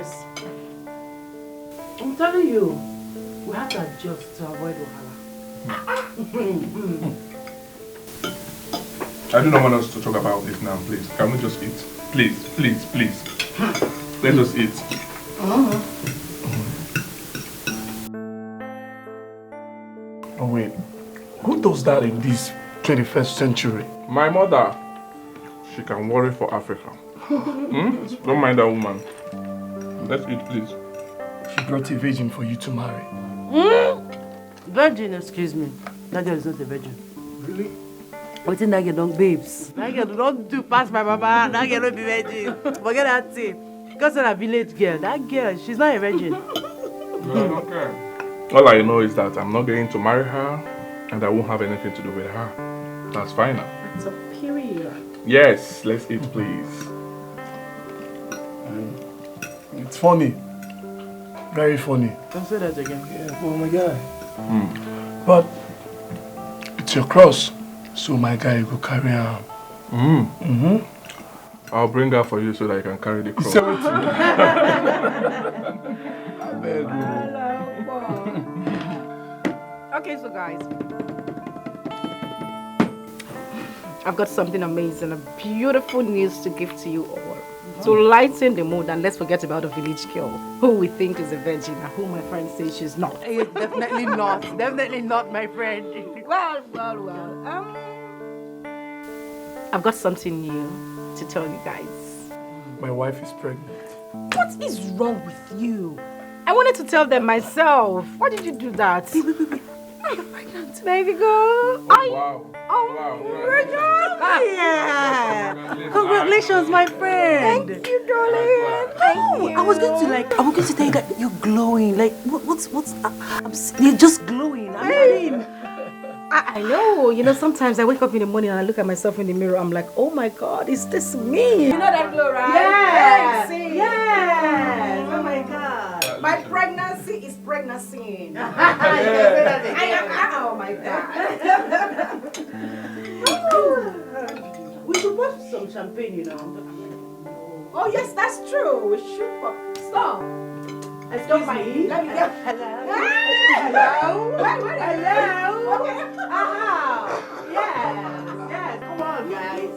stress. I'm telling you, we have to adjust to avoid wahala. I do not want us to talk about this now, please. Can we just eat? Please, please, please. Let us eat. Oh wait, who does that in this 21st century? My mother, she can worry for Africa. Don't mind that woman. Let's eat, please. She brought a virgin for you to marry. Virgin, excuse me. That girl is not a virgin. Really? What in that girl don't babes? That girl don't do pass my mama. That girl don't be virgin. Forget that thing. Because of a village girl. That girl, she's not a virgin. No, I don't care. All I know is that I'm not going to marry her and I won't have anything to do with her. That's fine now. That's a period. Yes, let's eat, please. It's funny. Very funny. Don't say that again. Yeah, oh my guy. But it's your cross, so my guy will carry on. I'll bring her for you so that I can carry the cross. Okay, so guys, I've got something amazing, a beautiful news to give to you all. To lighten the mood, and let's forget about the village girl who we think is a virgin and who my friend says she's not. Definitely not. Definitely not, my friend. Well. I've got something new to tell you guys. My wife is pregnant. What is wrong with you? I wanted to tell them myself. Why did you do that? Wait. You're pregnant. Baby girl. Wow. Yeah. Congratulations, my friend. Thank you, darling. Thank you. I was going to tell you that you're glowing. Like, what's you're just glowing. I know. You know, sometimes I wake up in the morning and I look at myself in the mirror. I'm like, oh my God, is this me? You know that glow, right? Yes. Yes. Oh my God. My pregnancy is pregnancy. Oh my God. We should pop some champagne, you know. Oh yes, that's true. We should pop. Stop. Excuse me. Let me get. Hello. Hello. Hello. Okay. Yes. Come on, guys.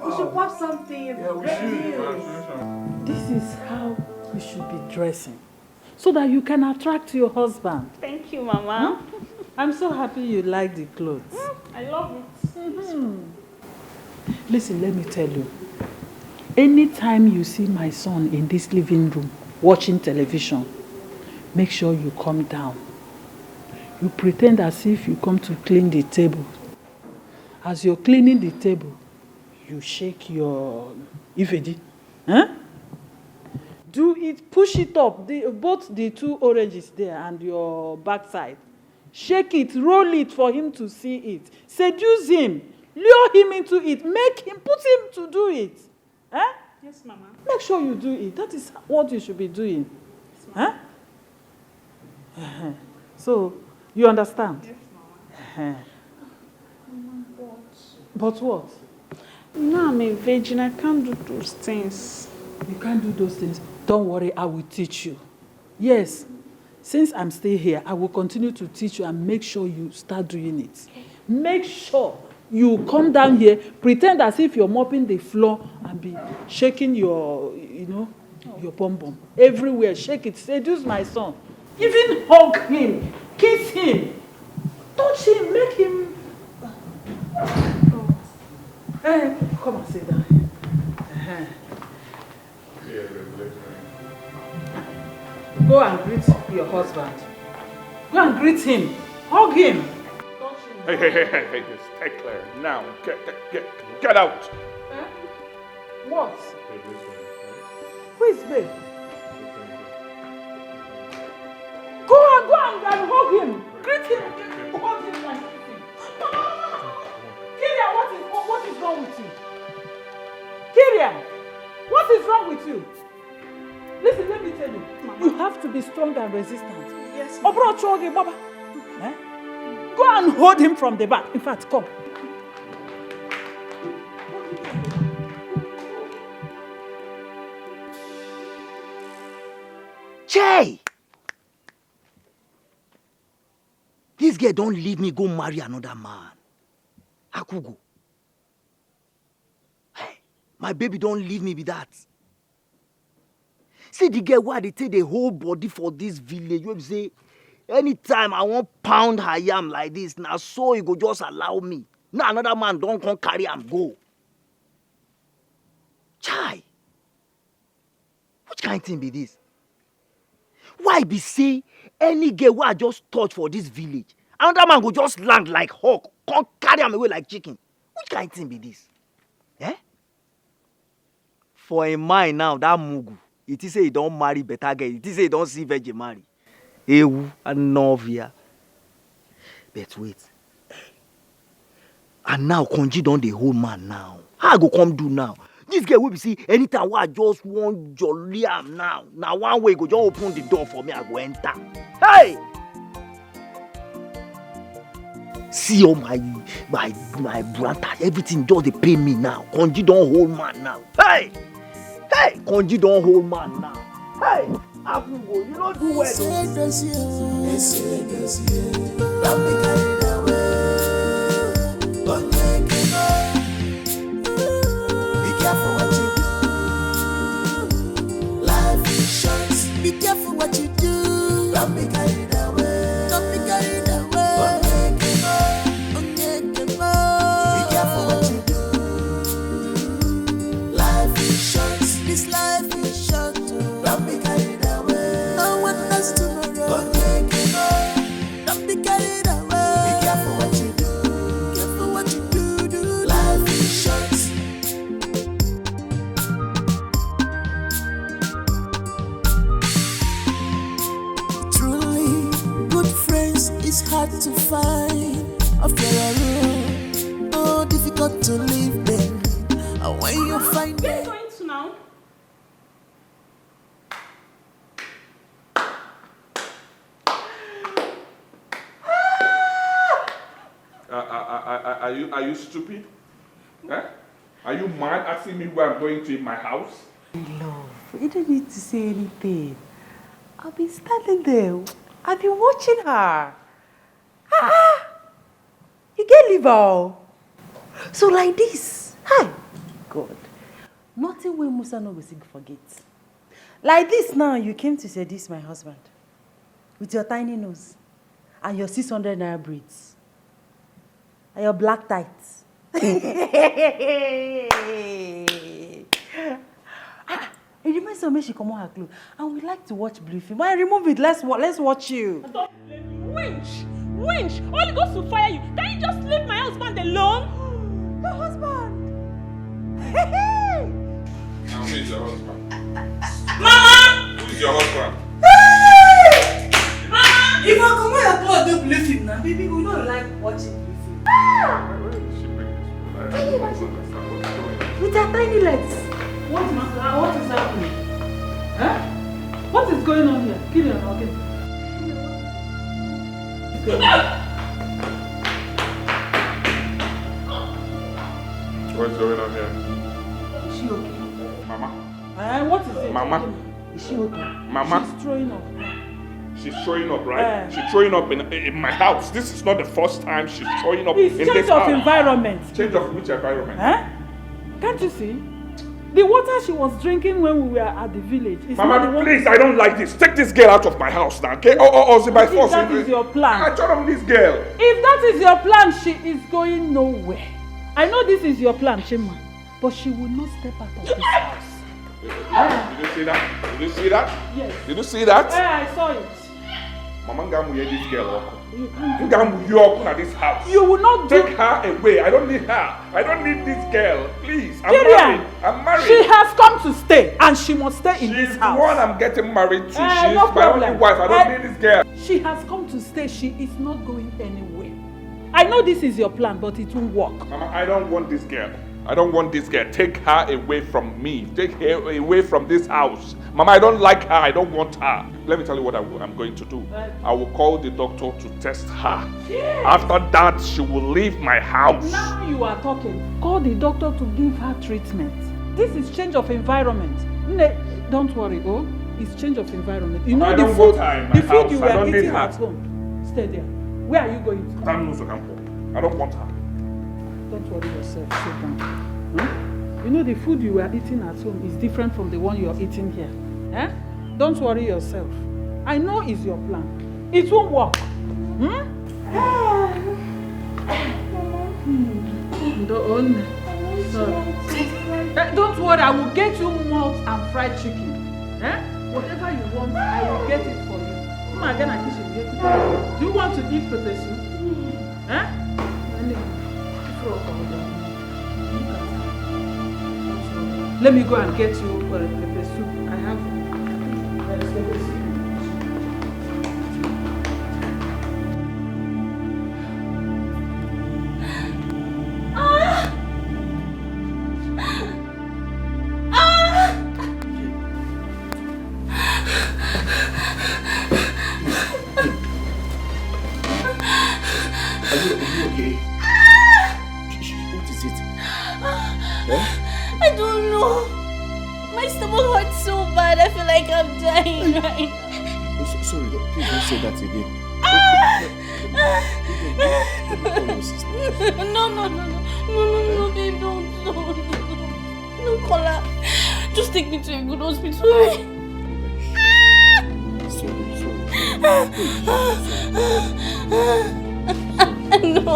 We should pop something. Yeah, we should. This is how you should be dressing, so that you can attract your husband. Thank you, Mama. I'm so happy you like the clothes. I love it. Listen, let me tell you. Anytime you see my son in this living room watching television, make sure you come down. You pretend as if you come to clean the table. As you're cleaning the table, you shake your ifedi. Huh? Do it, push it up, both the two oranges there and your backside. Shake it, roll it for him to see it. Seduce him, lure him into it, make him, put him to do it. Huh? Yes, Mama. Make sure you do it. That is what you should be doing. Yes, huh? So, you understand? Yes, Mama. But what? No, I'm a virgin. I can't do those things. You can't do those things. Don't worry, I will teach you. Yes, since I'm still here, I will continue to teach you and make sure you start doing it. Make sure you come down here, pretend as if you're mopping the floor and be shaking your, your bum. Everywhere, shake it. Seduce my son. Even hug him, kiss him, touch him, make him. Hey, come and sit down here. Go and greet your husband. Go and greet him. Hug him. Hey, stay clear. Now, get out. What? Who is babe? Go and hug him. Greet him. Hug him and kiss him. Kyrian, what is wrong with you? Kyrian, what is wrong with you? Listen, let me tell you. Mama. You have to be strong and resistant. Yes, Baba. Go and hold him from the back. In fact, come. Che! This girl don't leave me go marry another man. Akugo. Hey, my baby don't leave me with that. See the girl why they take the whole body for this village. You say, anytime I want pound her yam like this, now so you go just allow me. Now another man don't come carry and go. Chai! Which kind of thing be this? Why be say any girl who I just touch for this village, another man go just land like hawk, come carry him away like chicken? Which kind of thing be this? Eh? For a man now, that mugu, it is say he don't marry better girl, it is say he don't see virgin marry. Ewu and Novia. But wait. And now Konji don the whole man now. How I go come do now? This girl will be see anytime I just want jolly am now. Now one way go just open the door for me, I go enter. Hey! See all my brother, everything just they pay me now. Konji don't hold man now. Hey! Hey! Konji don't hold man now. Hey! Afungo, you don't do well. Be careful what you do. Don't be carried away. Don't be carried away. Be careful what you do. Life is short. This life is short. Don't be carried away. No one knows tomorrow. Don't be carried away. Be careful what you do. Careful what you do. Life is short. It's hard to find after a road. Oh, difficult to live then. And when you find Where are you going to now? Are you stupid? Eh? Are you mad asking me where I'm going to in my house? Love, you don't need to say anything. I've been standing there. I've been watching her. You get liver. So like this. Hi. God. Nothing wey Musa no go forget. Like this now, you came to seduce my husband. With your tiny nose. And your 600 naira braids. And your black tights. It reminds me of me she come on her clothes. And we like to watch blue film. Why remove it? Let's watch you. Winch! Holy Ghost will fire you. Can you just leave my husband alone? Your husband? Now who is your husband? Mama! Who is your husband? Mama! If I come here and do blue film now, baby, we don't like watching blue film. With her tiny legs. What is happening? Huh? What is going on here? Kill her now, okay? What's going on here? Is she okay? Mama? What is it? Mama? Is she okay? Mama? She's throwing up. She's showing up, right? She's showing up in my house. This is not the first time she's showing up It's in change this of house. environment. Change of which environment? Huh? Can't you see? The water she was drinking when we were at the village. Is not the Mama, one. please, I don't like this. Take this girl out of my house now, okay? Or is it by force? If that is your plan. I told him this girl. If that is your plan, she is going nowhere. I know this is your plan, Chima, but she will not step out of this house. Did you see that? Did you see that? Yes. Did you see that? I saw it. Mama, Ngamu, this girl. You can't do Ngamu, you open at this house. You will not do. Take her away. I don't need her. I don't need this girl. Please. I'm Kirian, married. I'm married. She has come to stay, and she must stay in this She's house. the one I'm getting married to. She's no my problem. only wife. I don't need this girl. She has come to stay. She is not going anywhere. I know this is your plan, but it won't work. Mama, I don't want this girl. I don't want this girl. Take her away from me. Take her away from this house. Mama, I don't like her. I don't want her. Let me tell you what I'm going to do. I will call the doctor to test her. Yes. After that, she will leave my house. Now you are talking. Call the doctor to give her treatment. This is change of environment. Don't worry, oh. It's change of environment. You know I the don't food, want her in my the food house. you I don't were need eating her. at home. Stay there. Where are you going to? I don't want her. Don't worry yourself. Sit down. You know the food you were eating at home is different from the one you are eating here. Don't worry yourself. I know it's your plan. It won't work. Don't worry, I will get you malt and fried chicken. Whatever you want, I will get it for you. Come again and kitchen, get it for you. Do you want to eat pepper soup? Let me go and get you pepper soup. I have pepper soup. I don't know. My stomach hurts so bad. I feel like I'm dying right now. Sorry, please don't say that again. No, babe, don't. No, Kola. Just take me to a good hospital. No.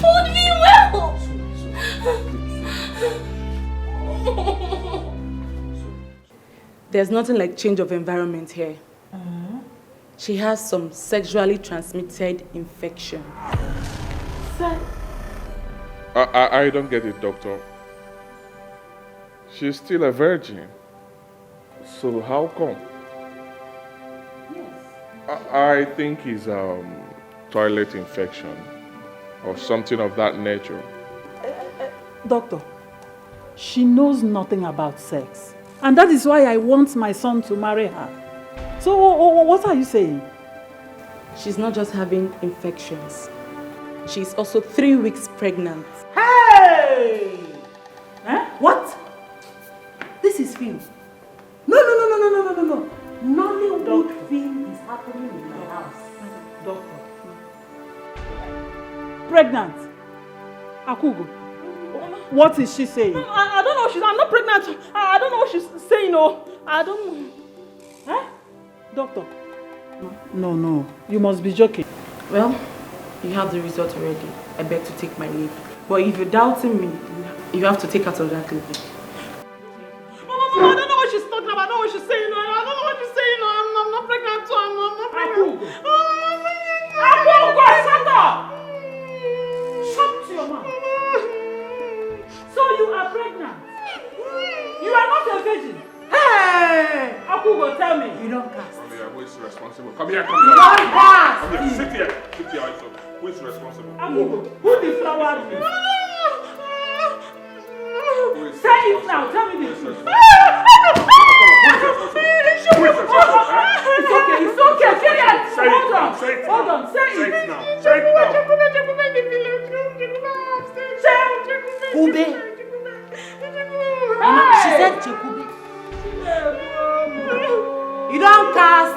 Hold me well. There's nothing like change of environment here. She has some sexually transmitted infection. I don't get it, doctor. She's still a virgin. So how come? I think it's toilet infection or something of that nature. Doctor, she knows nothing about sex. And that is why I want my son to marry her. So what are you saying? She's not just having infections. She's also 3 weeks pregnant. Hey! What? This is film. No. Nollywood film is happening in my house. Doctor. Pregnant. Akugo. What is she saying? I don't know. I'm not pregnant. I don't know what she's saying. No, I don't know. Doctor. No. You must be joking. Well, you have the result already. I beg to take my leave. But if you're doubting me, you have to take out of that leave. Mama, I don't know what she's talking about. I don't know what she's saying. I don't know what she's saying. I'm not pregnant too. I'm not pregnant. Akugo, shut up! Shut your mouth. So you are pregnant? You are not a virgin? Hey! Akugo, tell me. You don't cast. Who is responsible? Come here. You don't cast. Come here. Sit here. Also. Who is responsible? Akugo, who deflowered you? Say it now. Tell me the truth. It's okay. Hold on. Say it now. Kube. She said Chekube. You don't cast.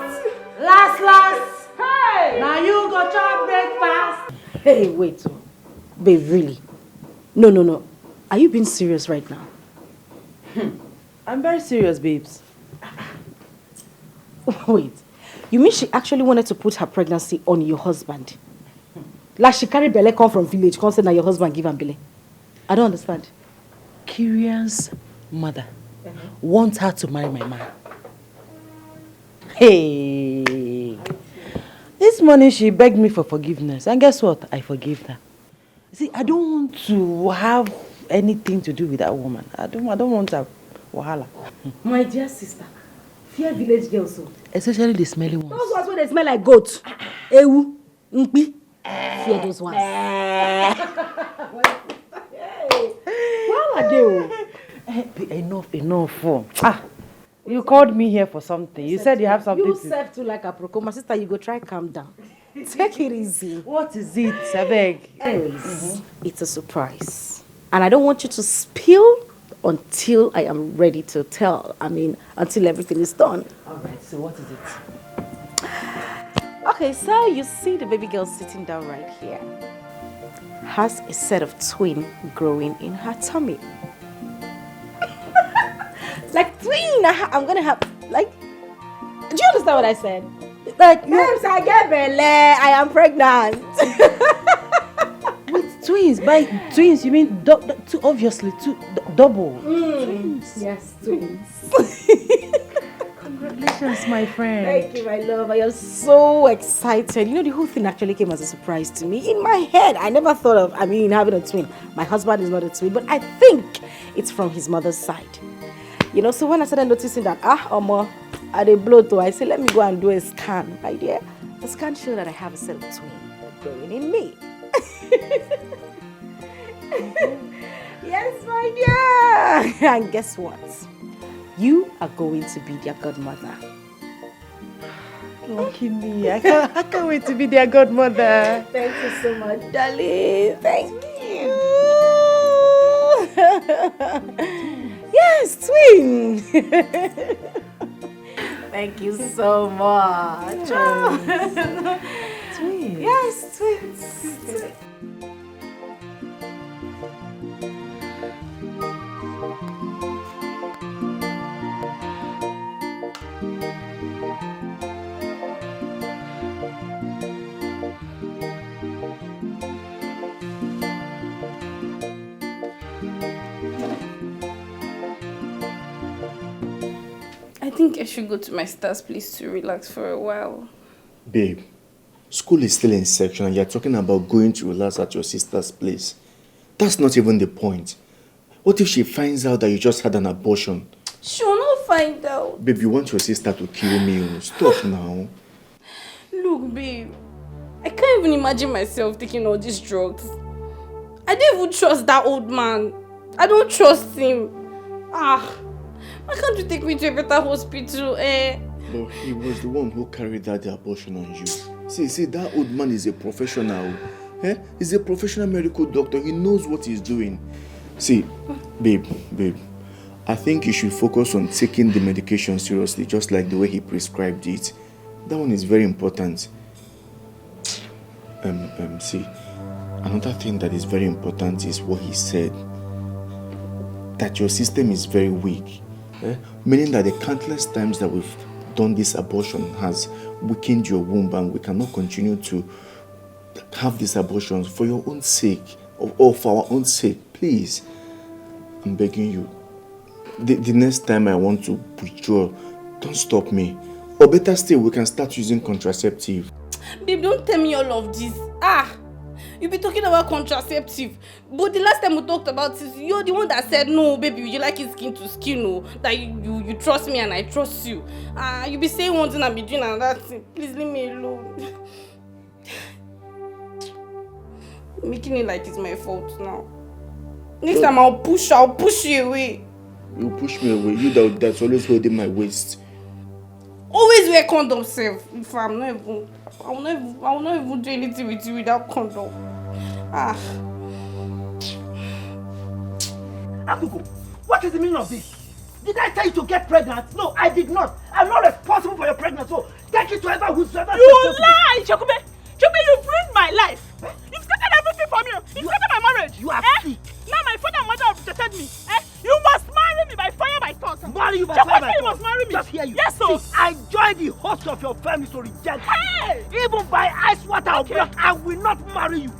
Last. Hey! Now you go chop breakfast. Hey, wait. Babe, really? No. Are you being serious right now? I'm very serious, babes. Wait. You mean she actually wanted to put her pregnancy on your husband? Like she carried belle come from village, come say now your husband give her belle. I don't understand. Kyrian's mother wants her to marry my man. Hey! This morning she begged me for forgiveness. And guess what? I forgave her. See, I don't want to have anything to do with that woman. I don't want her wahala. My dear sister, fear village girls. Especially the smelly ones. Those ones when they smell like goat. Ewu, nkpi. Fear those ones. Well, I do. Enough. You called me here for something. You said you have something You to... serve too like a proco. My sister, you go try calm down. Take it easy. What is it, Sabeg? Anyways, it's a surprise. And I don't want you to spill until I am ready to tell. I mean, until everything is done. Alright, so what is it? Okay, so you see the baby girl sitting down right here. Has a set of twin growing in her tummy. Like twin! I'm gonna have, like, do you understand what I said? Like, yes, I get belly. I am pregnant. With twins? By twins, you mean obviously double. Twins. Yes, twins. Congratulations, my friend. Thank you, my love. I am so excited. You know, the whole thing actually came as a surprise to me. In my head, I never thought of, having a twin. My husband is not a twin, but I think it's from his mother's side. You know, so when I started noticing that, Omo, I dey blow too, I said, let me go and do a scan, my dear. The scan showed that I have a set of twins growing in me. Yes, my dear. And guess what? You are going to be their godmother. Lucky me. I can't wait to be their godmother. Thank you so much, darling. Thank you. Yes, twin. Thank you so much. Twins. Yes, twins. I think I should go to my sister's place to relax for a while. Babe, school is still in section and you're talking about going to relax at your sister's place. That's not even the point. What if she finds out that you just had an abortion? She will not find out. Babe, you want your sister to kill me. Stop now. Look, babe. I can't even imagine myself taking all these drugs. I don't even trust that old man. I don't trust him. Why can't you take me to a better hospital, eh? But he was the one who carried out the abortion on you. See, that old man is a professional. He's a professional medical doctor. He knows what he's doing. See, babe, I think you should focus on taking the medication seriously, just like the way he prescribed it. That one is very important. See, another thing that is very important is what he said. That your system is very weak. Meaning that the countless times that we've done this abortion has weakened your womb and we cannot continue to have these abortions for your own sake or for our own sake. Please, I'm begging you. The next time I want to withdraw, don't stop me. Or better still, we can start using contraceptive. Babe, don't tell me all of this. You'll be talking about contraceptive. But the last time we talked about it, you're the one that said, no, baby, you like it skin to skin, no. That you trust me and I trust you. You'll be saying one thing and be doing another thing. Please leave me alone. Making it like it's my fault now. Next time I'll push you away. You push me away. You that's always holding my waist. Always wear condom, self. If I will not even do anything with you without condom. Akuko, what is the meaning of this? Did I tell you to get pregnant? No, I did not. I'm not responsible for your pregnancy. So take it to whosoever. You lie, Chokube. Chokube, you've ruined my life. You've scattered everything for me. You've scattered my marriage. You are sick. Now my father and mother have rejected me. You must marry me by fire, by force. Marry you by fire, by force. You must marry me. Just hear you. Yes, sir. See, I joined the host of your family to reject you. Even by ice water or blood, I will not marry you.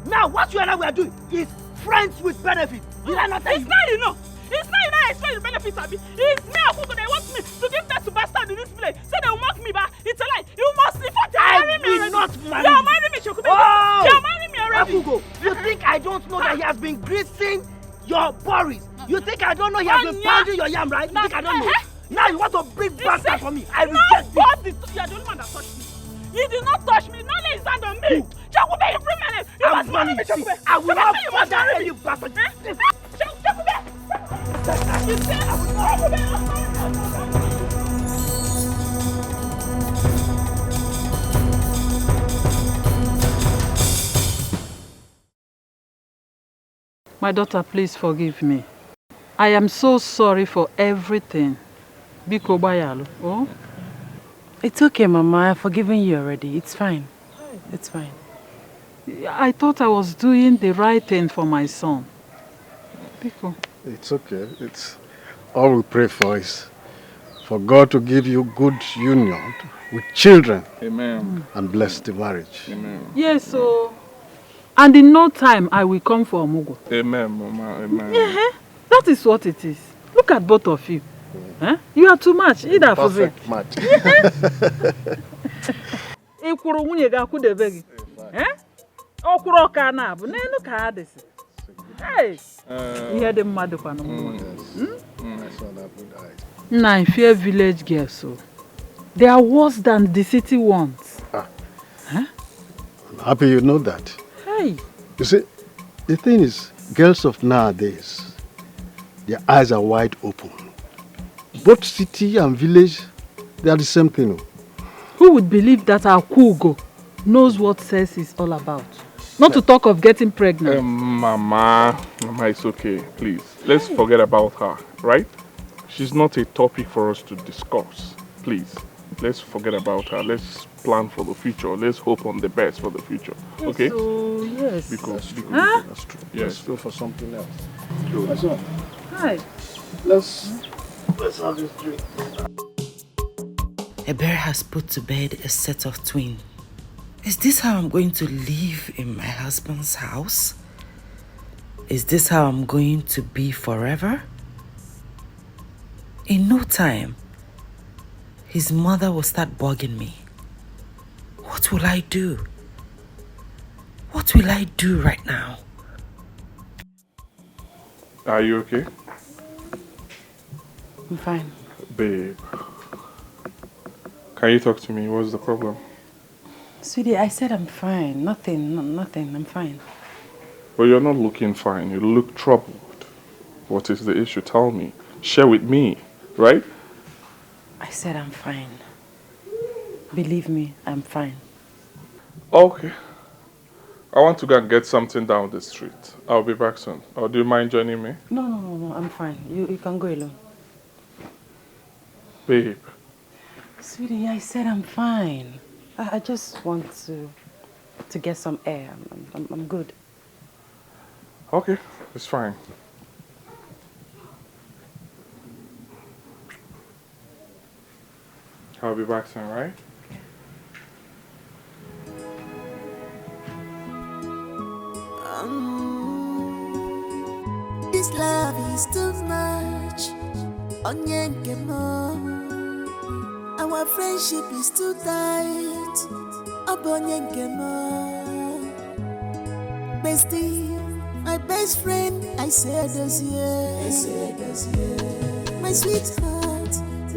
Now, what you and I were doing is friends with benefits. Did I not tell you? It's not, you know. It's not, you know, I explain the benefits of it. It's me, Akuko, they want me to give birth to bastard in this place. So they will mock me, but it's a lie. You must leave out and marry me already. I will not marry you. You are marrying me, Chokube. Oh! You are marrying me already. Akuko, you think I don't know that he has been greasing your Boris? You think I don't know he has been pounding your yam, right? You think I don't know? Now you want to bring bastard for me? I reject this. You are the only one that touched me. You did not touch me. Don't lay his hand on me. Chokube, you bring my life. You must marry me, Chokube. I will not further any bastard. Chokube. You said I will not. My daughter, please forgive me. I am so sorry for everything. Biko bayalo. Oh? It's okay, Mama. I've forgiven you already. It's fine. It's fine. I thought I was doing the right thing for my son. Biko. It's okay. It's all we pray for is for God to give you good union with children. Amen. And bless the marriage. Amen. Yes, so... And in no time, I will come for Omugo. Amen, Mama. Amen. Yeah, that is what it is. Look at both of you. Huh? You are too much. Perfect match. Nah, fear village girls, so they are worse than the city ones. Ah. Huh? I'm happy you know that. Hey. You see, the thing is, girls of nowadays, their eyes are wide open. Both city and village, they are the same thing. Who would believe that our Kugo knows what sex is all about? Not to talk of getting pregnant. Mama, it's okay, please. Let's forget about her, right? She's not a topic for us to discuss. Please, let's forget about her. Let's plan for the future. Let's hope on the best for the future. Okay? So, yes. Because huh? That's true. Yes. Let's go for something else. Good. Hi. Let's have this drink. A bear has put to bed a set of twins. Is this how I'm going to live in my husband's house? Is this how I'm going to be forever? In no time, his mother will start bugging me. What will I do? What will I do right now? Are you okay? I'm fine. Babe, can you talk to me? What's the problem? Sweetie, I said I'm fine. Nothing, I'm fine. But you're not looking fine. You look troubled. What is the issue? Tell me. Share with me, right? I said I'm fine. Believe me, I'm fine. Okay. I want to go and get something down the street. I'll be back soon. Or do you mind joining me? No, I'm fine. You can go alone. Babe. Sweetie, I said I'm fine. I just want to get some air. I'm good. Okay, it's fine. I'll be back soon, right? This love is too much. Onyenkemo. Our friendship is too tight. Onyenkemo. Bestie, my best friend, I said this year. My sweetheart,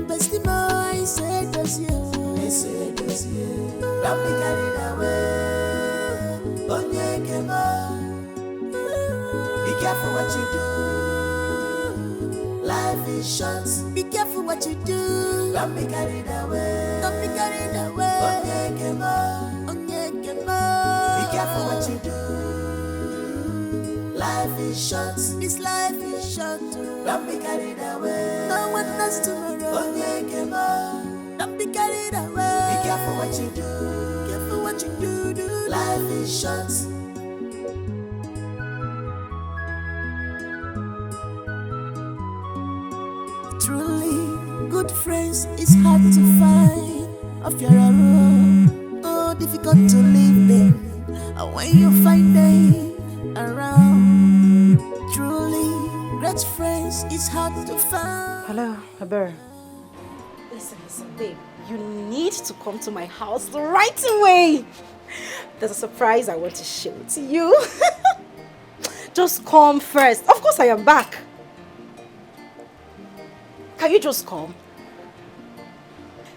bestie boy, I said this year. Don't be carried away. Onyenkemo. Be careful what you do. Life is short. Be careful what you do. Don't be carried away. Don't be carried away. Be careful what you do. Life is short. This life is short. Don't be carried away. No one knows tomorrow. Don't be carried away. Be careful what you do. Careful what you do. Life is short. Truly, good friends is hard to find. Of your own, oh, difficult to leave them. And when you find them around, truly, great friends is hard to find. Hello, Haber. Listen, babe. You need to come to my house right away. There's a surprise I want to show to you. Just come first. Of course I am back. Can you just come?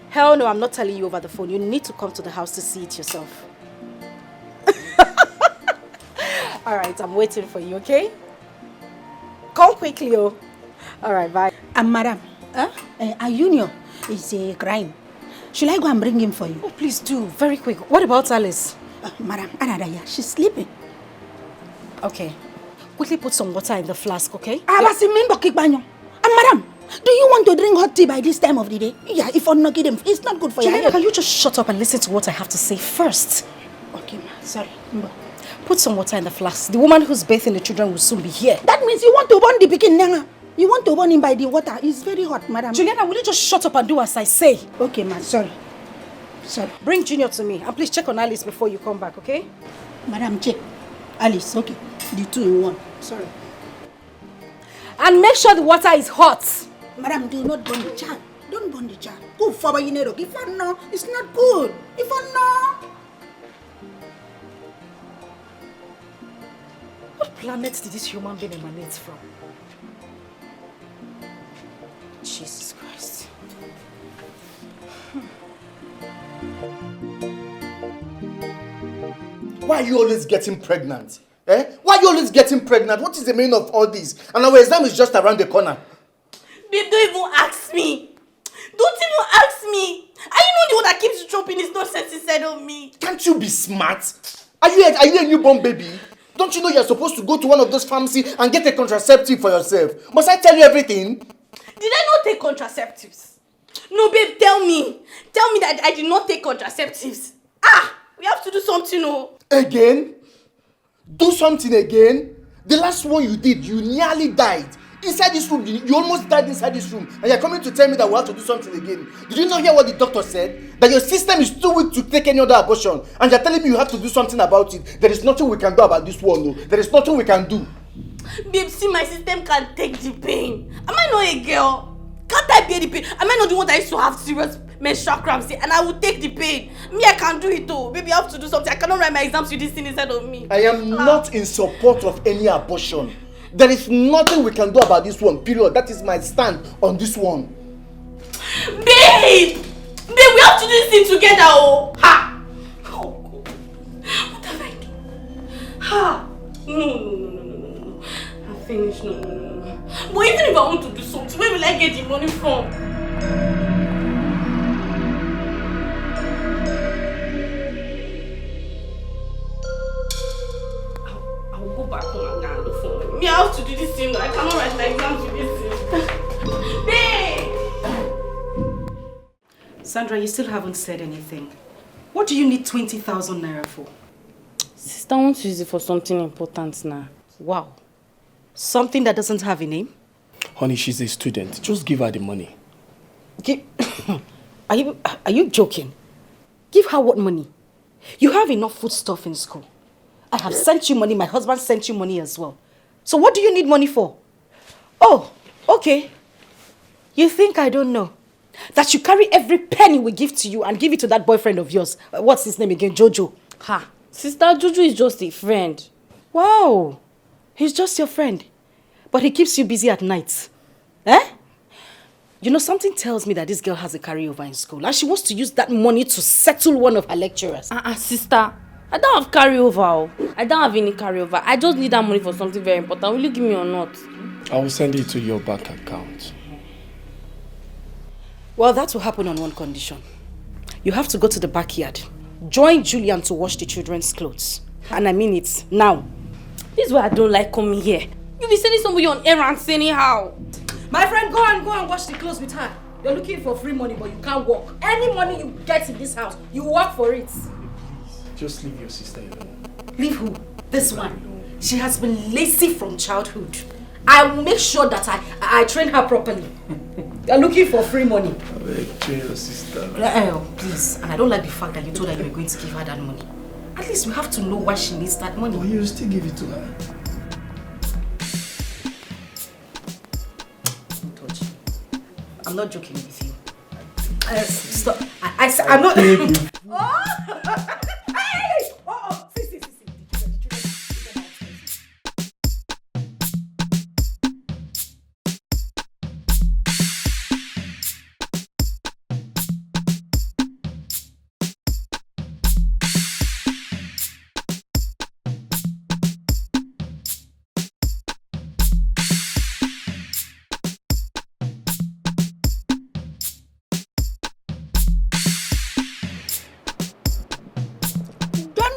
Hell no, I'm not telling you over the phone. You need to come to the house to see it yourself. Alright, I'm waiting for you, okay? Come quickly, oh. Alright, bye. Madam, a union is a crime. Should I go and bring him for you? Oh, please do. Very quick. What about Alice? Madam, Anadaya, she's sleeping. Okay. quickly put some water in the flask, okay? And madam, do you want to drink hot tea by this time of the day? Yeah, if I'm not getting, it's not good for Juliana, you. can you just shut up and listen to what I have to say first? Okay, ma, sorry. Put some water in the flask. The woman who's bathing the children will soon be here. That means you want to burn the pikin nanga. You want to burn him by the water. It's very hot, madam. Juliana, will you just shut up and do as I say? Okay, ma, sorry. Sorry. Bring Junior to me and please check on Alice before you come back, okay? Madam, check. Alice, okay. The 2 in 1. Sorry. And make sure the water is hot. Madam, do not burn the jar. Don't burn the jar. Go forward, you know. If I know, it's not good. If I know. What planet did this human being emanate from? Jesus Christ. Why are you always getting pregnant? Why are you always getting pregnant? What is the meaning of all this? And our exam is just around the corner. Babe, don't even ask me. Don't even ask me. Are you not the one that keeps dropping his nonsense inside of me? Can't you be smart? Are you a newborn baby? Don't you know you're supposed to go to one of those pharmacies and get a contraceptive for yourself? Must I tell you everything? Did I not take contraceptives? No, babe, tell me. Tell me that I did not take contraceptives. We have to do something, no. Again? Do something again? The last one you did, you nearly died. Inside this room, you almost died inside this room. And you're coming to tell me that we have to do something again. Did you not hear what the doctor said? That your system is too weak to take any other abortion. And you're telling me you have to do something about it. There is nothing we can do about this one, no. There is nothing we can do. Babe, see, my system can take the pain. Am I not a girl? Can't I bear the pain? Am I not the one that used to have serious menstrual cramps? And I will take the pain. Me, I can do it too. Baby, I have to do something. I cannot write my exams with this thing inside of me. I am not in support of any abortion. There is nothing we can do about this one, period. That is my stand on this one. Babe! Babe, we have to do this thing together, oh! Ha! Oh, God. What have I done? Ha! No. I'm finished. No. But even if I want to do something, where will I get the money from? I'll go back home and look for money. Me, I have to do this thing. I cannot write my exams with this thing. Babe! Sandra, you still haven't said anything. What do you need 20,000 naira for? Sister, I want to use it for something important now. Wow. Something that doesn't have a name? Honey, she's a student. Just give her the money. Are you joking? Give her what money? You have enough food stuff in school. I have sent you money. My husband sent you money as well. So what do you need money for? Oh, okay. You think I don't know? That you carry every penny we give to you and give it to that boyfriend of yours. What's his name again? Jojo. Ha. Sister, Jojo is just a friend. Wow. He's just your friend. But he keeps you busy at night. Eh? You know, something tells me that this girl has a carryover in school. And she wants to use that money to settle one of her lecturers. Sister. I don't have carryover. I don't have any carryover. I just need that money for something very important. Will you give me or not? I will send it to your bank account. Well, that will happen on one condition. You have to go to the backyard. Join Julian to wash the children's clothes. And I mean it now. This is why I don't like coming here. You'll be sending somebody on errands anyhow. My friend, go and wash the clothes with her. You're looking for free money, but you can't work. Any money you get in this house, you work for it. Just leave your sister alone. Leave who? This one. She has been lazy from childhood. I will make sure that I train her properly. You're looking for free money. Train your sister. Please. And I don't like the fact that you told her you were going to give her that money. At least we have to know why she needs that money. But you still give it to her. Don't touch me. I'm not joking with you. Stop. I'm not.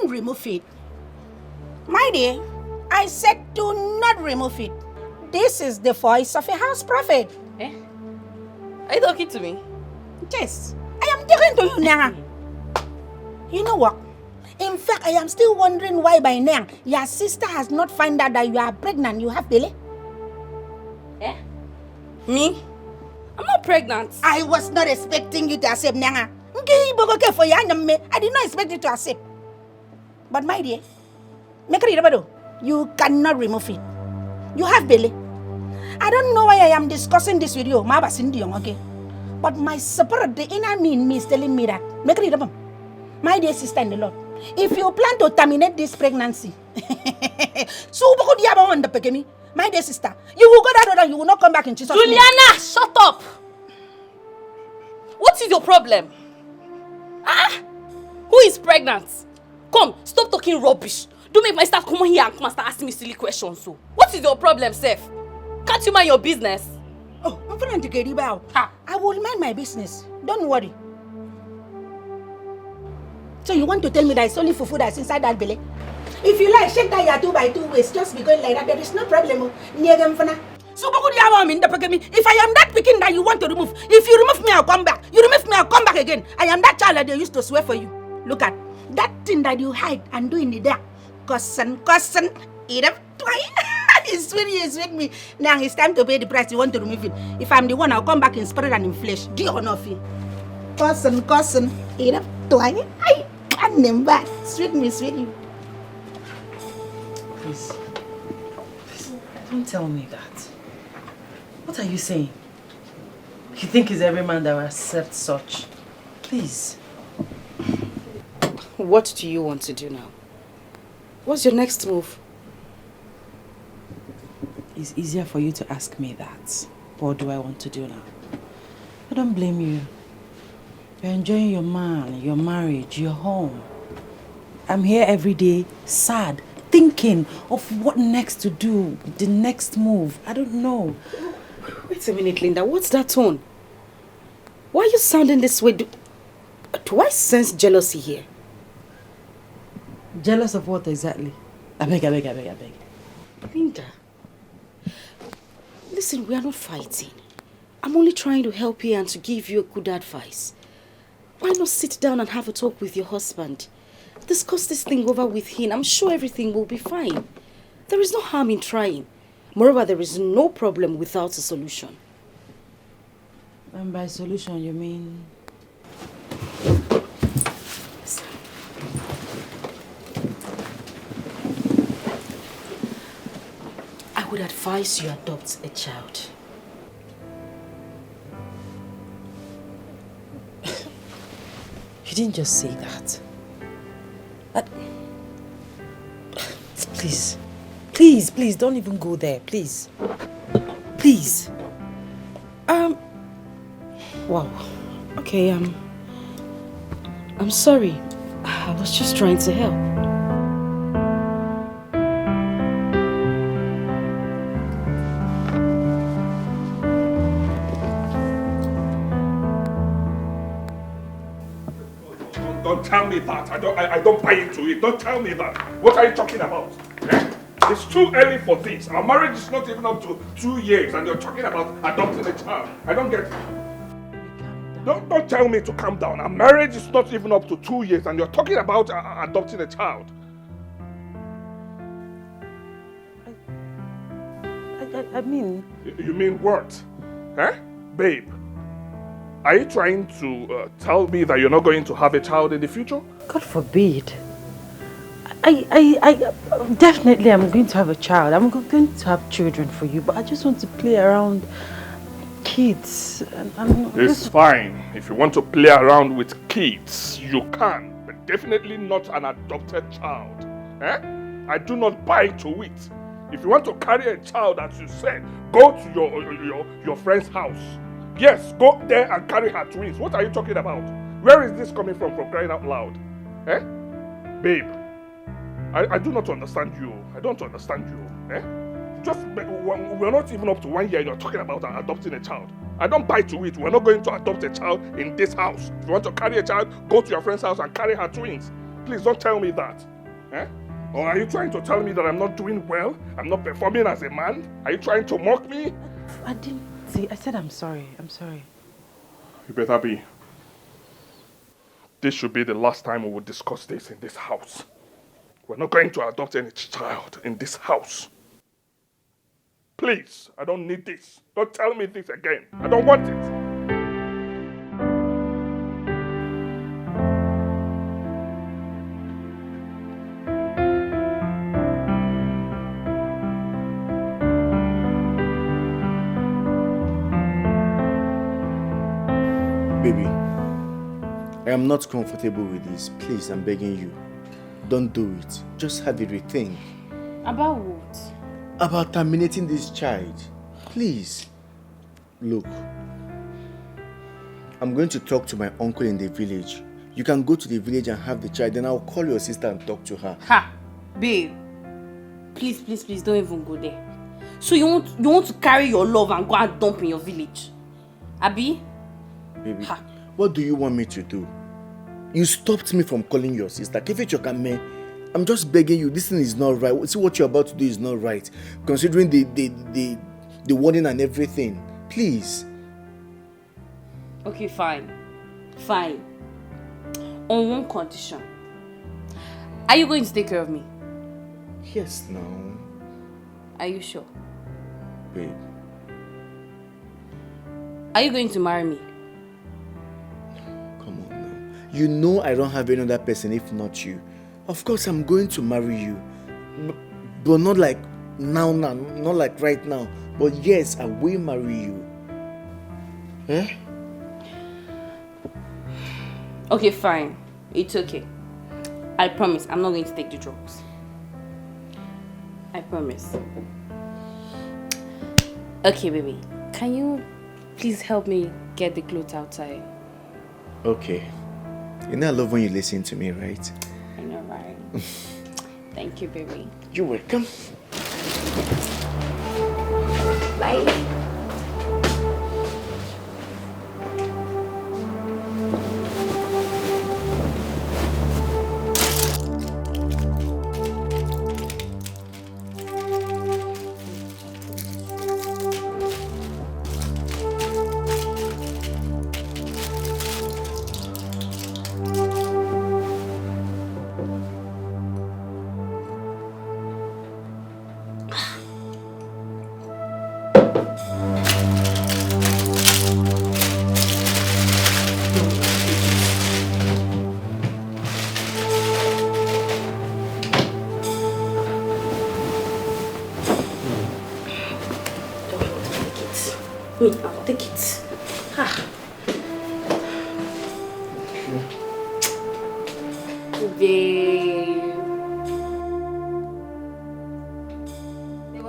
Remove it. My dear, I I said do not remove it. This is the voice of a house prophet. Eh? Are you talking to me? Yes, I am talking to you now. You know what? In fact, I am still wondering why by now your sister has not found out that you are pregnant. You have belly. Eh? Me? I'm not pregnant. I was not expecting you to accept Nanga. I did not expect you to accept. But my dear, you cannot remove it. You have belly. I don't know why I am discussing this with you, okay? But my spirit, the inner me is telling me that. My dear sister in the Lord, if you plan to terminate this pregnancy, my dear sister, you will go that road and you will not come back in Jesus' name. Juliana, shut up! What is your problem? Who is pregnant? Come, stop talking rubbish. Don't make my staff come here and come and start asking me silly questions. So, what is your problem, Seth? Can't you mind your business? Oh, I'm going to get about. I will mind my business. Don't worry. So you want to tell me that it's only fufu that's inside that belly? If you like, shake that your 2 by 2 ways. Just be going like that. There is no problem. So if I am that picking that you want to remove, if you remove me, I'll come back. You remove me, I'll come back again. I am that child that they used to swear for you. Look at that thing that you hide and do in the dark. Cousin, eat up twice. It's with me. Now it's time to pay the price. You want to remove it. If I'm the one, I'll come back in spirit and in flesh. Do you know feel? Cousin, eat up twice. I can't remember. Sweet me. Please, don't tell me that. What are you saying? You think it's every man that will accept such? Please. What do you want to do now? What's your next move? It's easier for you to ask me that. What do I want to do now? I don't blame you. You're enjoying your man, your marriage, your home. I'm here every day, sad, thinking of what next to do, the next move. I don't know. Wait a minute, Linda. What's that tone? Why are you sounding this way? Do I sense jealousy here? Jealous of what exactly? I beg. Linda, listen, we are not fighting. I'm only trying to help you and to give you a good advice. Why not sit down and have a talk with your husband? Discuss this thing over with him. I'm sure everything will be fine. There is no harm in trying. Moreover, there is no problem without a solution. And by solution, you mean? I would advise you adopt a child. You didn't just say that. Please, don't even go there, please. Please. Wow. Okay, I'm sorry. I was just trying to help. Don't tell me that. I don't buy into it. Don't tell me that. What are you talking about? Eh? It's too early for this. Our marriage is not even up to 2 years and you're talking about adopting a child. I don't get it. Don't tell me to calm down. Our marriage is not even up to 2 years and you're talking about adopting a child. I mean... You mean what? Eh? Babe, are you trying to tell me that you're not going to have a child in the future? God forbid. I definitely am going to have a child. I'm going to have children for you, but I just want to play around kids. It's fine. If you want to play around with kids, you can, but definitely not an adopted child. Eh? I do not buy into it. If you want to carry a child, as you said, go to your friend's house. Yes, go there and carry her twins. What are you talking about? Where is this coming from crying out loud? Eh? Babe, I do not understand you. I don't understand you. Eh? We're not even up to 1 year. You're talking about adopting a child. I don't buy to it. We're not going to adopt a child in this house. If you want to carry a child, go to your friend's house and carry her twins. Please don't tell me that. Eh? Or are you trying to tell me that I'm not doing well? I'm not performing as a man? Are you trying to mock me? I didn't see. I said I'm sorry. I'm sorry. You better be. This should be the last time we will discuss this in this house. We're not going to adopt any child in this house. Please, I don't need this. Don't tell me this again. I don't want it. Baby, I am not comfortable with this. Please, I'm begging you. Don't do it. Just have a rethink. About what? About terminating this child. Please. Look, I'm going to talk to my uncle in the village. You can go to the village and have the child, then I'll call your sister and talk to her. Ha! Babe. Please, please, please, don't even go there. So you want to carry your love and go and dump in your village? Abi? Baby, what do you want me to do? You stopped me from calling your sister. I'm just begging you. This thing is not right. See, what you're about to do is not right. Considering the warning and everything. Please. Okay, fine. Fine. On one condition. Are you going to take care of me? Yes, no. Are you sure? Babe. Are you going to marry me? Come on now. You know I don't have any other person if not you. Of course I'm going to marry you. But not like now, not like right now. But yes, I will marry you. Eh? Okay, fine. It's okay. I promise I'm not going to take the drugs. I promise. Okay, baby. Can you please help me get the clothes outside? Okay. You know I love when you listen to me, right? I know, right? Thank you, baby. You're welcome. Bye. I'll take it.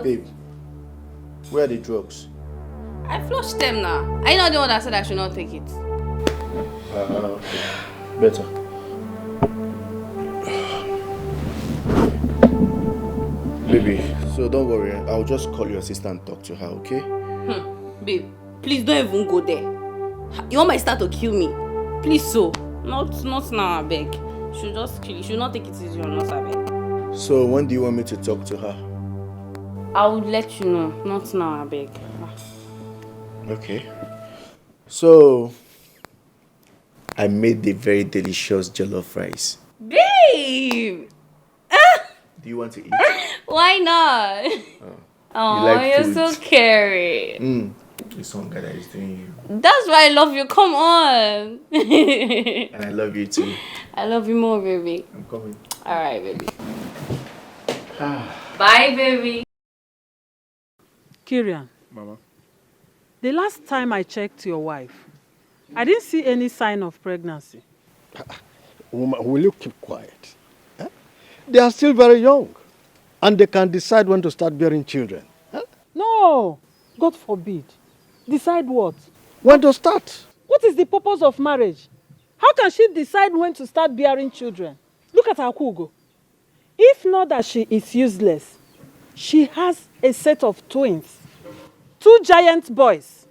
Babe, where are the drugs? I flushed them now. Are you not the one that said I should not take it? Okay. Better. Baby, so don't worry. I'll just call your sister and talk to her, okay? Babe, please don't even go there. You want my sister to kill me? Please, so. Not now, I beg. She'll just kill you. She'll not take it easy on us, I beg. So when do you want me to talk to her? I'll let you know. Not now, I beg. Okay. So, I made the very delicious jollof rice. Babe! Do you want to eat? Why not? Oh, you like you're food. so caring. It's some guy that is doing you. That's why I love you. Come on. And I love you too. I love you more, baby. I'm coming. Alright, baby. Bye, baby. Kirian, Mama. the last time I checked your wife, I didn't see any sign of pregnancy. Woman, will you keep quiet? Huh? They are still very young, and they can decide when to start bearing children. Huh? No, God forbid. Decide what? When to start? What is the purpose of marriage? How can she decide when to start bearing children? Look at Akugo. If not that she is useless, she has a set of twins. 2 giant boys.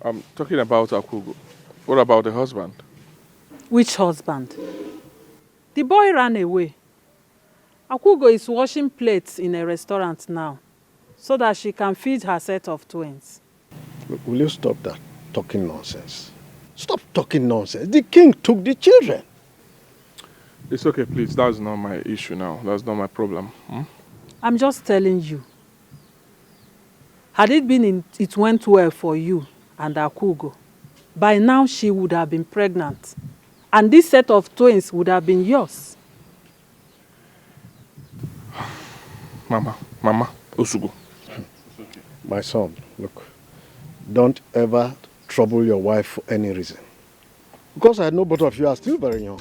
I'm talking about Akugo. What about the husband? Which husband? The boy ran away. Akugo is washing plates in a restaurant now so that she can feed her set of twins. Will you stop that talking nonsense? Stop talking nonsense. The king took the children. It's okay, please. That's not my issue now. That's not my problem. I'm just telling you. Had it went well for you and Akugo, by now she would have been pregnant. And this set of twins would have been yours. Mama, Osugo. My son, look, don't ever trouble your wife for any reason. Because I know both of you are still very young.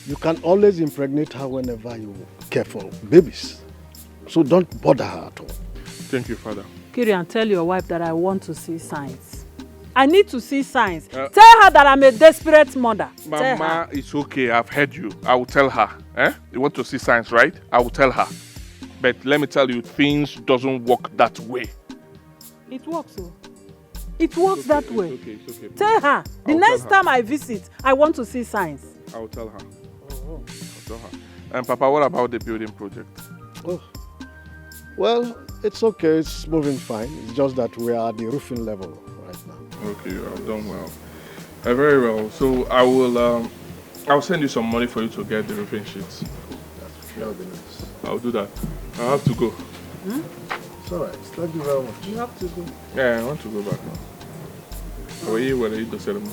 You can always impregnate her whenever you care for babies. So don't bother her at all. Thank you, Father. Kirian, tell your wife that I want to see signs. I need to see signs. Tell her that I'm a desperate mother. Mama, it's okay. I've heard you. I will tell her. You want to see signs, right? I will tell her. But let me tell you, things doesn't work that way. It works, oh. It works that way. It's okay. Tell her. The next time I visit, I want to see signs. I will tell her. I'll tell her. And Papa, what about the building project? Oh, well, it's okay. It's moving fine. It's just that we are at the roofing level right now. Okay, you have done well. Very well. So I will I'll send you some money for you to get the roofing sheets. That would be nice. I'll do that. I have to go. It's alright. Thank you very much. You have to go. Yeah, I want to go back now. How are you? Where are you to sell them?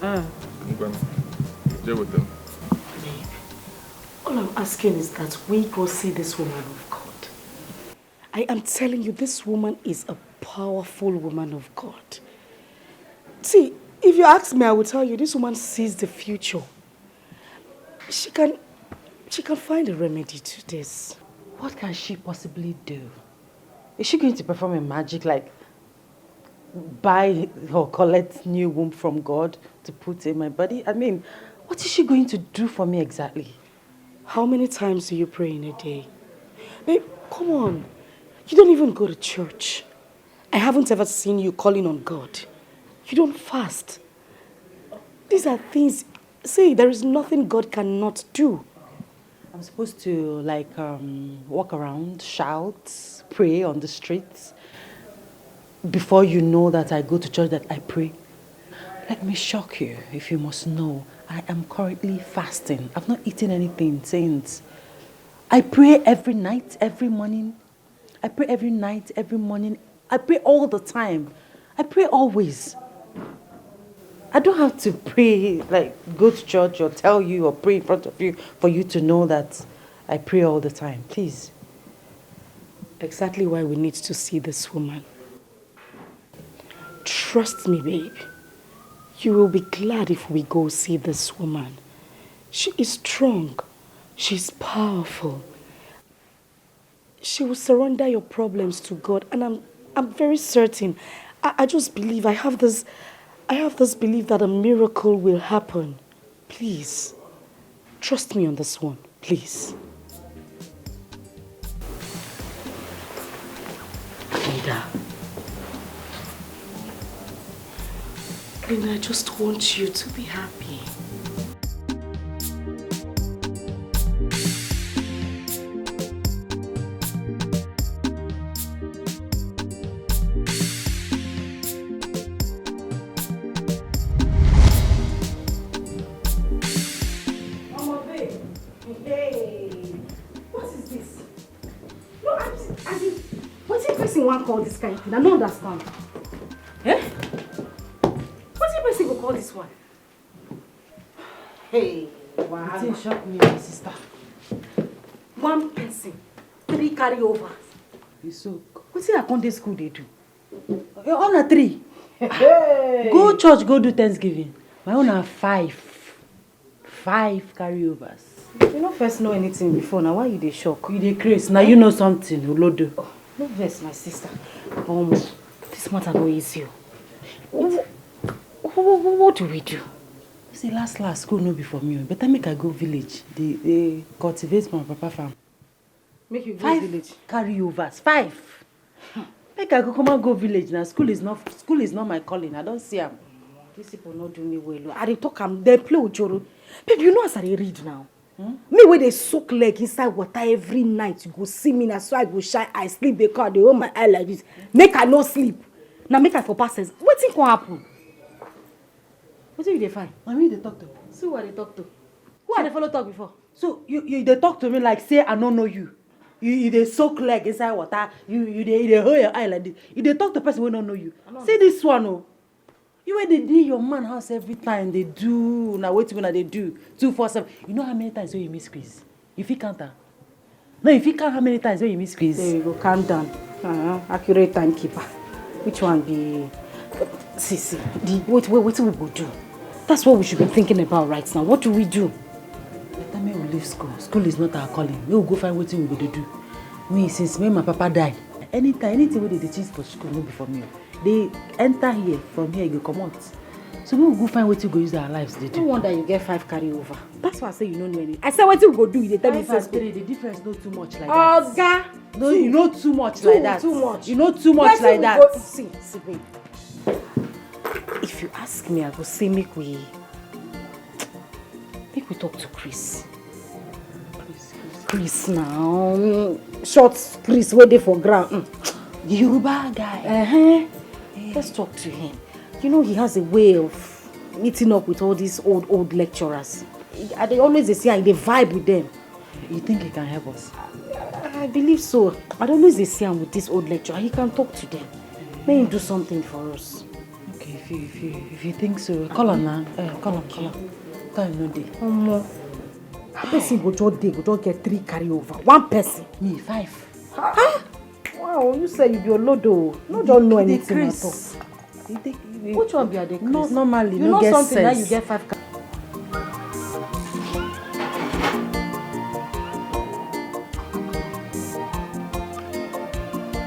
I'm going to deal with them. Babe, all I'm asking is that we go see this woman of God. I am telling you, this woman is a powerful woman of God. See, if you ask me, I will tell you, this woman sees the future. She can find a remedy to this. What can she possibly do? Is she going to perform a magic like buy or collect new womb from God to put in my body? I mean, what is she going to do for me exactly? How many times do you pray in a day? Babe, come on. You don't even go to church. I haven't ever seen you calling on God. You don't fast. These are things, say, there is nothing God cannot do. I'm supposed to like walk around, shout, pray on the streets. Before you know that I go to church, that I pray. Let me shock you, if you must know. I am currently fasting. I've not eaten anything since. I pray every night, every morning. I pray every night, every morning. I pray all the time. I pray always. I don't have to pray, like go to church or tell you or pray in front of you for you to know that I pray all the time. Please. Exactly why we need to see this woman. Trust me, babe. You will be glad if we go see this woman. She is strong. She's powerful. She will surrender your problems to God. And I'm very certain. I just believe, I have this belief that a miracle will happen. Please. Trust me on this one. Please. Linda. Linda, I just want you to be happy. Call this kind of thing. I don't understand. Eh? What's the person will call this one? Hey, wow. It didn't shock me, my sister. One person, 3 carryovers. So, what's the Akonde school they do? Your own are 3. Hey. Go church, go do Thanksgiving. My own are 5. 5 carryovers. You don't first know anything before. Now why you dey shock? You dey craze. Now you know something, Olodo. Oh, no vex, my sister. This matter no easy. What do we do? See, last school no be for me. Better make I go village. They cultivate my papa farm. Make you go 5 village. Carryovers. 5. Make I go village now. School is not my calling. I don't see them. These people not do me well. I dey talk am. They play Ojoro. Babe, you know as I dey read now. Me where they soak leg inside water every night, you go see me na so I go shine, I sleep the car, they hold my eye like this. Make I no sleep. Now make I for passes. What thing can happen? What do you dey find? I mean, they talk to. See what they talk to. Who are they follow talk before? So you they talk to me like say I don't know you. You they soak leg inside water. You they hold your eye like this. You they talk to person who don't know you. See this one, oh. You where they do your man house every time they do. Now wait when they do 247. You know how many times when you miss quiz? If you count her. No, if you count how many times when you miss quiz. There you go, calm down. Accurate timekeeper. Which one be? See. What we go do? That's what we should be thinking about right now. What do we do? By the time we leave school, school is not our calling. We will go find what we go to do. Me, since my papa died, anything we they teach for school, no be for me. They enter here, from here you come out. So we will go find what we go use our lives to do. No wonder you get 5 carry over. That's why I say you don't know anything. I said what you go do, they tell me 5 say and 3, the difference not too much like that. Oga! No, you know too much like that. Too much. You know too much like that. See, babe. If you ask me, I go say make we talk to Chris. Chris now. Short Chris waiting for ground. The Yoruba guy. Let's talk to him. You know he has a way of meeting up with all these old lecturers. They always say they vibe with them. You think he can help us? I believe so. I always see him with this old lecturer. He can talk to them. May he do something for us. Okay, if you think so, call on now. Call on. Time no day. Person go just get 3 carry over. One person. Me 5. Wow, you say you be a lodo. No, don't know anything at all. Which one be a decrease? No, normally, you no know get something sense. that you get 5.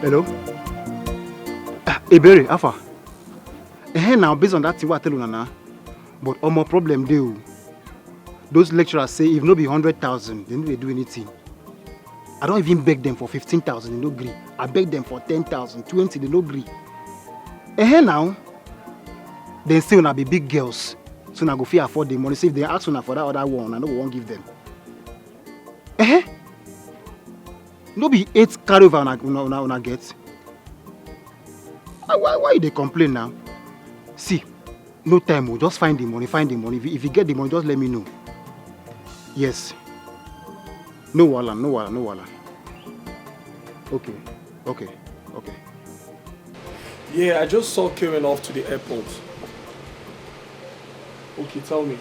Hello? Ebere, Alpha. Now, based on that thing, what I tell you now, but all my problem do. Those lecturers say if no be 100,000, they don't do anything. I don't even beg them for 15,000, they no agree. I beg them for 10,000, 20, they no agree. Now, they say when be big girls, so now go fit afford the money. So if they ask for that other one, I know we won't give them. No be 8 carryover when I get. Why they complain now? See, no time, we'll just find the money, If you get the money, just let me know. Yes. No wala. Okay. Yeah, I just saw Karen off to the airport. Okay, tell me.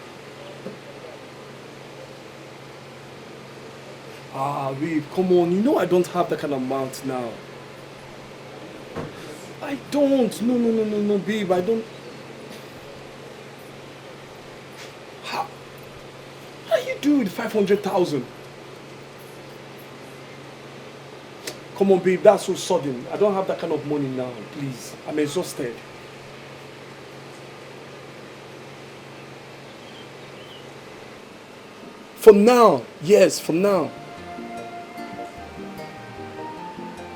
Babe, come on. You know I don't have that kind of amount now. I don't. No, babe, I don't. How you do with 500,000? Come on, babe, that's so sudden. I don't have that kind of money now, please. I'm exhausted. For now, yes, for now.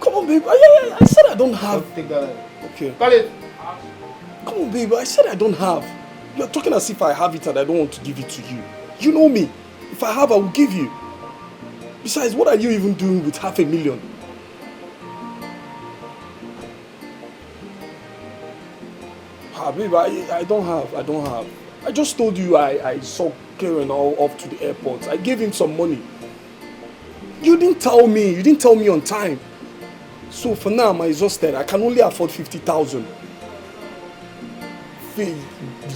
Come on, babe. I said I don't have. Take that. Okay. Call it. Come on, babe. I said I don't have. You're talking as if I have it and I don't want to give it to you. You know me. If I have, I will give you. Besides, what are you even doing with 500,000? Babe, I don't have. I just told you I saw Karen all off to the airport. I gave him some money. You didn't tell me. You didn't tell me on time. So for now, I'm exhausted. I can only afford 50,000.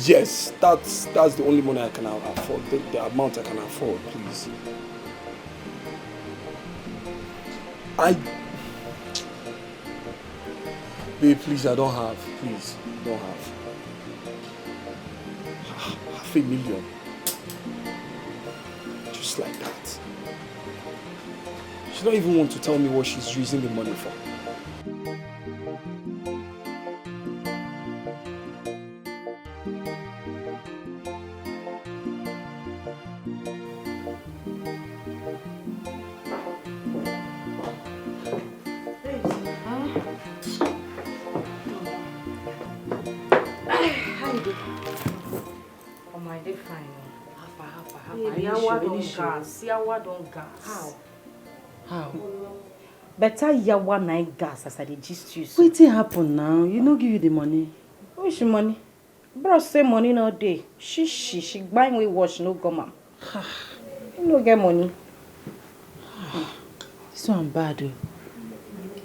Yes, that's the only money I can afford. The amount I can afford, please. Babe, please, I don't have. Please, don't have. 500,000. Just like that. She don't even want to tell me what she's using the money for. Yawa don't gas. Yawa don't gas. How? Better yawa na gas as I dey gist you. Wetin happen now? You no give you the money. Which money? Bro say money no dey. She buying we wash no come am. You no get money. This one bad o.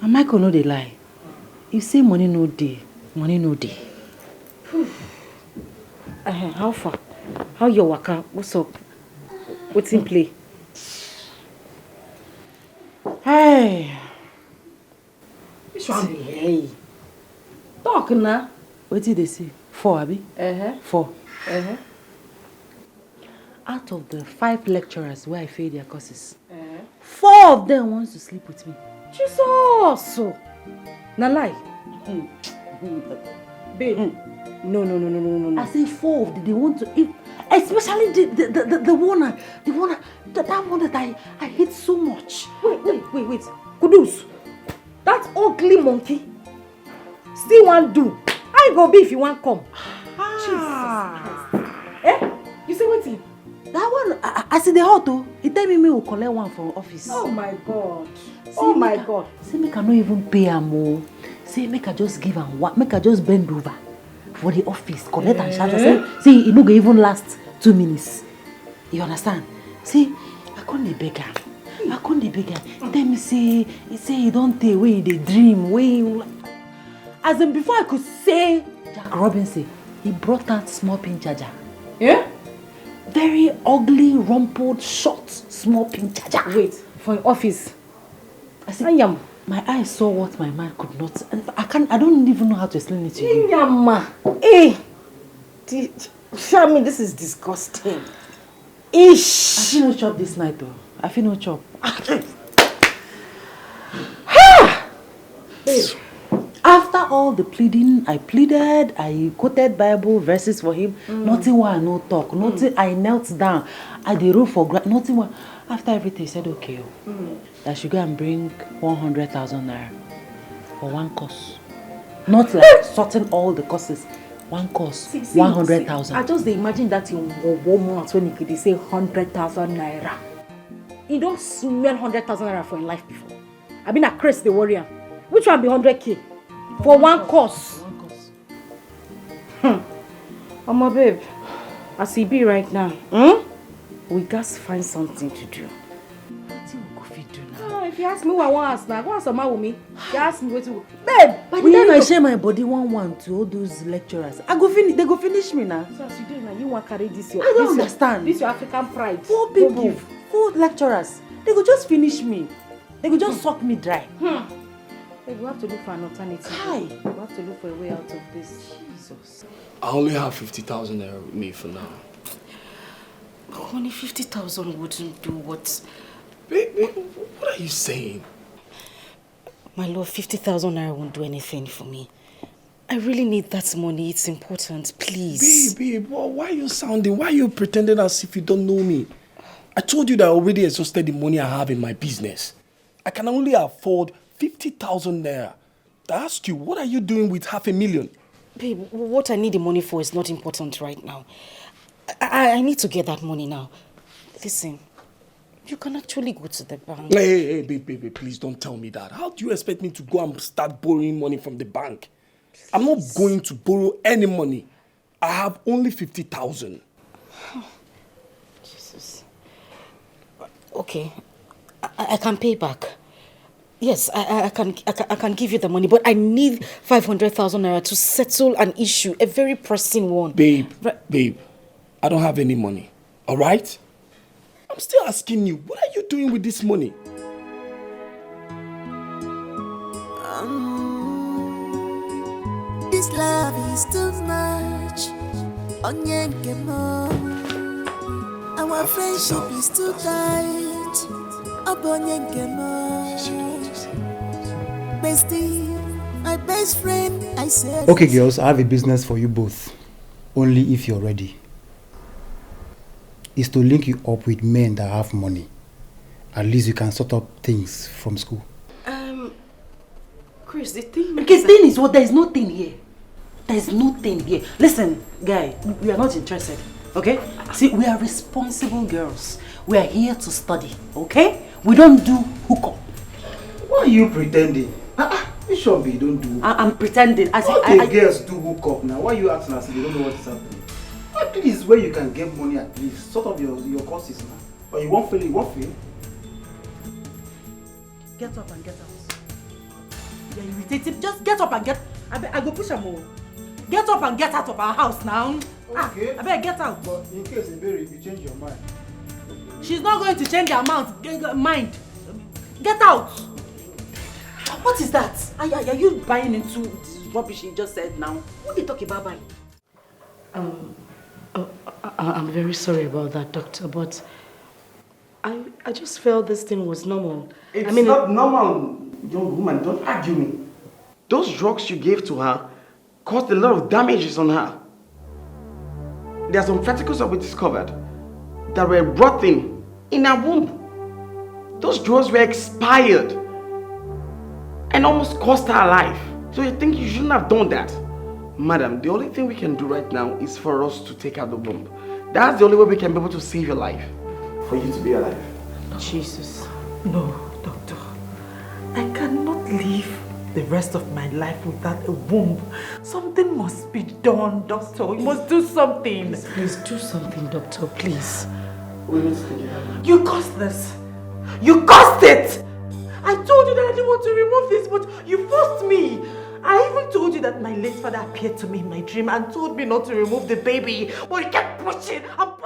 And Michael no dey lie. You say money no dey, money no dey. How far? How your waka? What's up? What's in play? Hey. Which one be hey? Talk na. Wetin dey say? 4, abi? 4. Out of the 5 lecturers where I fail their courses, 4 of them wants to sleep with me. Jesus! Na lie. Babe. No. I say 4 of them, they want to eat. Especially the one that I hate so much. Wait. Kudus. That ugly monkey still want do. How you go be if you want come? Jesus. You say wetin? That one, I see the hot too. He tell me will collect one from office. Oh my God. God. Say make I no even pay am o. Say make I just give am one. Make I just bend over for the office, collect and charge. Say it no go even last 2 minutes. You understand? See, I can't dey beg am. Tell me say he don't take wey he dey dream. As in before I could say Jack Robinson, he brought that small pin charger. Yeah? Very ugly, rumpled, short, small pin charger. Wait, for your office. I said, my eyes saw what my mind could not. I don't even know how to explain it to you. Yama. Hey. Show me, this is disgusting. Ish. I feel no chop this night though. I feel no chop. After all the pleading, I pleaded, I quoted Bible verses for him. Nothing why I no talk. Nothing. I knelt down. I did roll for nothing. Why. After everything, he said, okay, that should go and bring 100,000 naira for one course. Not like sorting all the courses. One course, 100,000. I just imagine that in 1 month when he could say 100,000 naira. He don't smell 100,000 naira for his life before. I been a crazy the warrior. Which one be 100K? For one course. Oh my babe, as he be right now, we gotta find something to do. If you ask me what I want to ask now, go ask with me. You ask me what to babe. By the time I share my body 1-1 to all those lecturers, they go finish me now. So as you do now, you want to carry this your I don't understand. This your African pride. 4 people, 4 lecturers. They go just finish me. They go just suck me dry. Hey, we have to look for an alternative. Hi. We have to look for a way out of this. Jesus. I only have 50,000 naira with me for now. Only 50,000 wouldn't do what? Babe, what are you saying? My love, 50,000 naira won't do anything for me. I really need that money. It's important, please. Babe, why are you sounding? Why are you pretending as if you don't know me? I told you that I already exhausted the money I have in my business. I can only afford 50,000 naira. I ask you, what are you doing with 500,000? Babe, what I need the money for is not important right now. I need to get that money now. Listen, you can actually go to the bank. Hey, babe, please don't tell me that. How do you expect me to go and start borrowing money from the bank? Please. I'm not going to borrow any money. I have only 50,000. Jesus. Okay, I can pay back. Yes, I can give you the money, but I need 500,000 naira to settle an issue, a very pressing one. Babe, I don't have any money. All right? I'm still asking you, what are you doing with this money? This love is too much. Our friendship is too tight. Bestie, my best friend, I said. Okay, girls, I have a business for you both. Only if you're ready. Is to link you up with men that have money. At least you can sort up things from school. Chris, the thing is what? There is nothing here. There is nothing here. Listen, guy, we are not interested. Okay? See, we are responsible girls. We are here to study, okay? We don't do hookup. Why are you pretending? You sure you don't do? I'm pretending. The girls do hook up now. Why are you acting as if you don't know what is happening? At least where you can get money at least. Sort of your courses now. But you won't fail, Get up and get out. You're irritating. Just get up and get... I go push them all. Get up and get out of our house now. Okay. I better get out. But in case, if you change your mind. She's not going to change her mind. Get out. What is that? Are you buying into this rubbish she just said now? What are you talking about? I'm very sorry about that, doctor, but I just felt this thing was normal. It's not normal, young woman. Don't argue me. Those drugs you gave to her caused a lot of damages on her. There are some particles that we discovered that were rotting in her womb. Those drugs were expired and almost cost her life. So you think you shouldn't have done that? Madam, the only thing we can do right now is for us to take out the womb. That's the only way we can be able to save your life. For you to be alive. Jesus. No, doctor. I cannot live the rest of my life without a womb. Something must be done, doctor. You must do something. Please do something, doctor, please. We need to take it out. You caused this. You caused it! I told you that I didn't want to remove this, but you forced me. I even told you that my late father appeared to me in my dream and told me not to remove the baby, but you kept pushing and pushing.